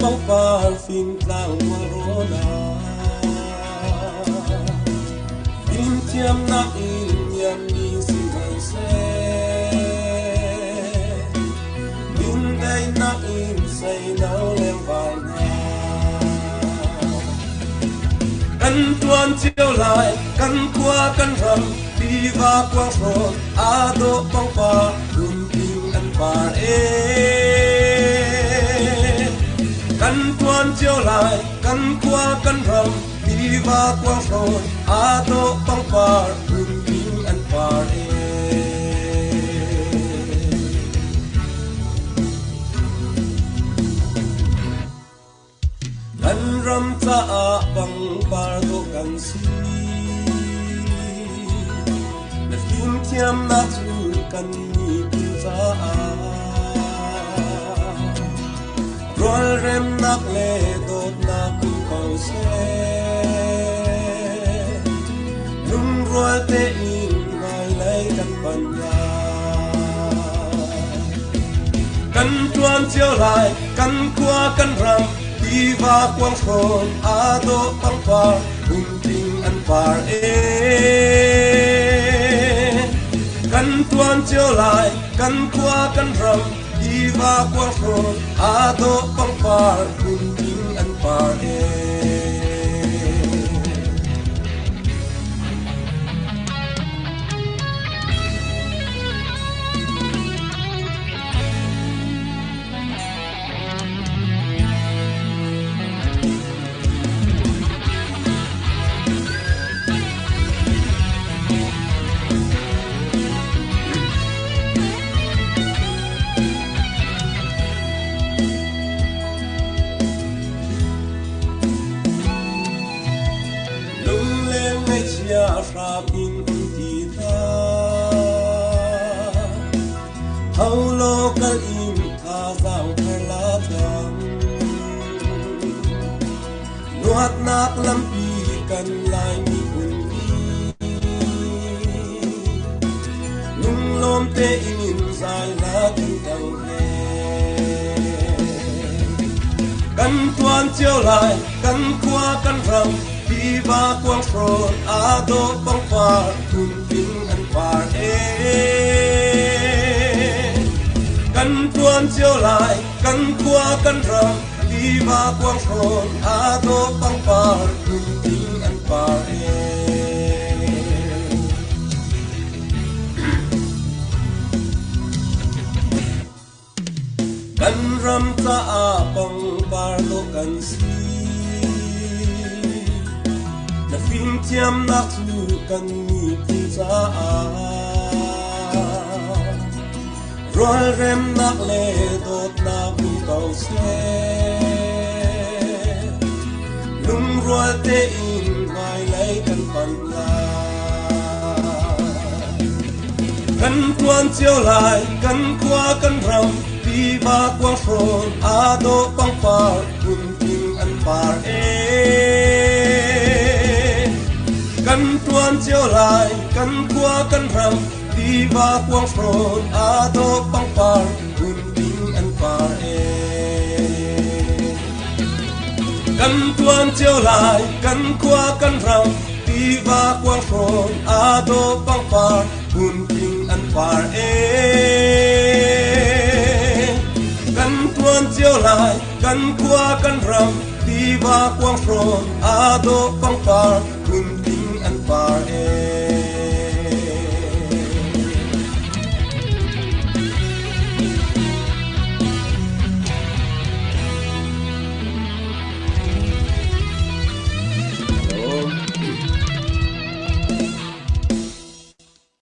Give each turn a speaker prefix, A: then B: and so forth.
A: pang par fin tlang marona in tiam na in yam ni sinan se in dai na in say nau lem van kan tuan chiao lai kan qua kan ram đi va quang ron a do pang pa kun ting an par kan tuan chiao lai kan qua kan ram đi va quang ron a do pang pa kun ting an par kan ram cha a pang par do kan si na fin thiam na chu kan ni tu cha a rol rem nak le dot na ku pau se lung rol te in ngai lai kan pan ya kan tuan chiao lai kan qua kan ram đi va quang ron a do pang par kun ting an par kan tuan chiao lai kan qua kan ram đi va quang ron a do pang par kun ting an par ra in ti ta hau lo kal in tha zau thar la thang nuat nak lam pi kan lai mi kun lung lom te in zai la kan dau le kan tuan chiao lai kan qua kan ram đi va quang ron a do pang par kun ting an par kan tuan chiao lai kan qua kan ram đi va quang ron a do pang par kun ting an par kan ram ta a pang par lo kan si na fin tiam na tu kan ni tu za a rol rem nak le dot na bu tau se lung rol te in mai lai kan pan la kan tuan chiao lai kan qua kan ram đi va quang ron a do pang par kun ting an par kan tuan chiao lai kan qua kan ram đi va quang ron a do pang par kun ting an par kan tuan chiao lai kan qua kan ram đi va quang ron a do pang par kun ting an par kan tuan chiao lai kan qua kan ram đi va quang ron a do pang par kun ting an par